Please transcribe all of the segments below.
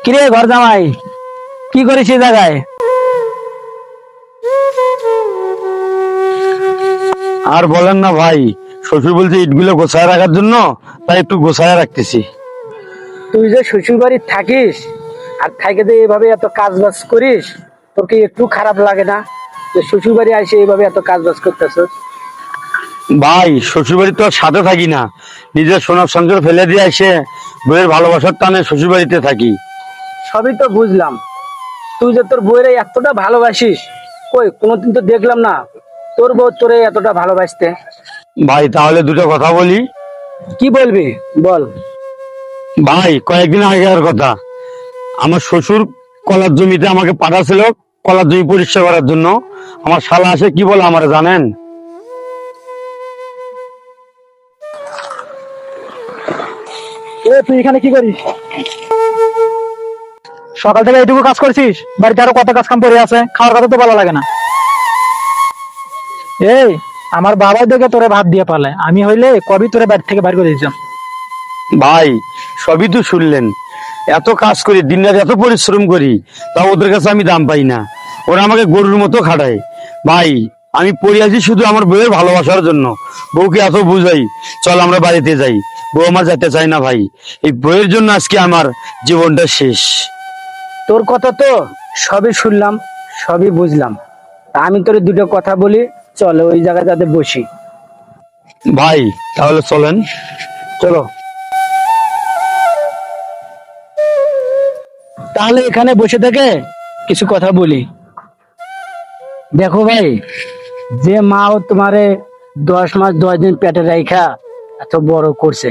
কিরে ঘর জামাই, কি করিস এই জায়গায়? আর বলেন না ভাই, শ্বশুর বলছে ইটগুলো গোছায় রাখার জন্য, তাই একটু গোছায় রাখতেছি। তুই যে শ্বশুর বাড়ি থাকিস আর থাইকে যে এভাবে এত কাজ বাজ করিস, তোর কি একটু খারাপ লাগে না যে শ্বশুর বাড়ি এসে এইভাবে এত কাজ বাজ করতেছ? ভাই শ্বশুর বাড়ি তো আর সাথে থাকি না, নিজের সোনার সংসার ফেলে দিয়ে এসে বইয়ের ভালোবাসার টানে শ্বশুর বাড়িতে থাকি। সবই তো বুঝলাম, তুই যে তোর বউয়ের এতটা ভালোবাসিস, কই কোনোদিন তো দেখলাম না তোর বউ তোরে এতটা ভালোবাসতে। ভাই তাহলে দুটো কথা বলি। কি বলবি বল। ভাই কয়েকদিন আগের কথা, আমার শ্বশুর কলার জমিতে আমাকে পাঠাছিল কলার জমি পরিষ্কার করার জন্য। আমার শালা আসে কি বলে আমার জানেন? তুই এখানে কি করিস? সকাল থেকে এইটুকু কাজ করছিস? বাড়িতে আরো কত কাজ কাম পড়ে আছে, খাওয়ার কথা তো ভালো লাগে না। এই, আমার বাবাই দেখে তোরে ভাত দিয়ে পালে, আমি হইলে কবি তোরে বাড়ি থেকে বাইর করে দিতাম। ভাই সবই তো শুনলেন, এত কাজ করি দিন রাত এত পরিশ্রম করি, তা ওদের কাছে আমি দাম পাই না। ওরা আমাকে গরুর মতো খাটায়। ভাই আমি পড়ে আছি শুধু আমার বউয়ের ভালোবাসার জন্য। বউকে এত বুঝাই, চল আমরা বাড়িতে যাই, বউ আমার যেতে চায় না। ভাই এই বউয়ের জন্য আজকে আমার জীবনটা শেষ। তোর কথা তো সবই শুনলাম, সবই বুঝলাম, তা আমি তোর দুটো কথা বলি, চল ওই জায়গায় যাতে বসি। ভাই তাহলে চলেন। চলো তাহলে এখানে বসে থেকে কিছু কথা বলি। দেখো ভাই, যে মাও তোমারে 10 মাস 10 দিন পেটে রাইখা এত বড় করছে,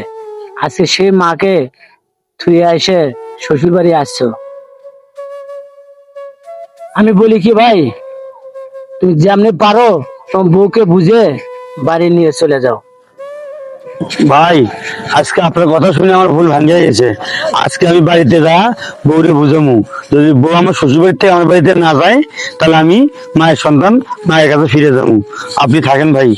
আজকে সেই মাকে তুই এসে শ্বশুর বাড়ি আসছো। আমি বলি কি ভাই, তুমি যেমনি পারো তোমার বউকে বুঝে বাড়ি নিয়ে চলে যাও। ভাই আজকে আপনার কথা শুনে আমার ভুল ভাঙিয়ে গেছে। আজকে আমি বাড়িতে যা বউরে বুঝামু, যদি বউ আমার শ্বশুর বাড়ি থেকে আমার বাড়িতে না যায়, তাহলে আমি মায়ের সন্তান মায়ের কাছে ফিরে যাবো। আপনি থাকেন ভাই।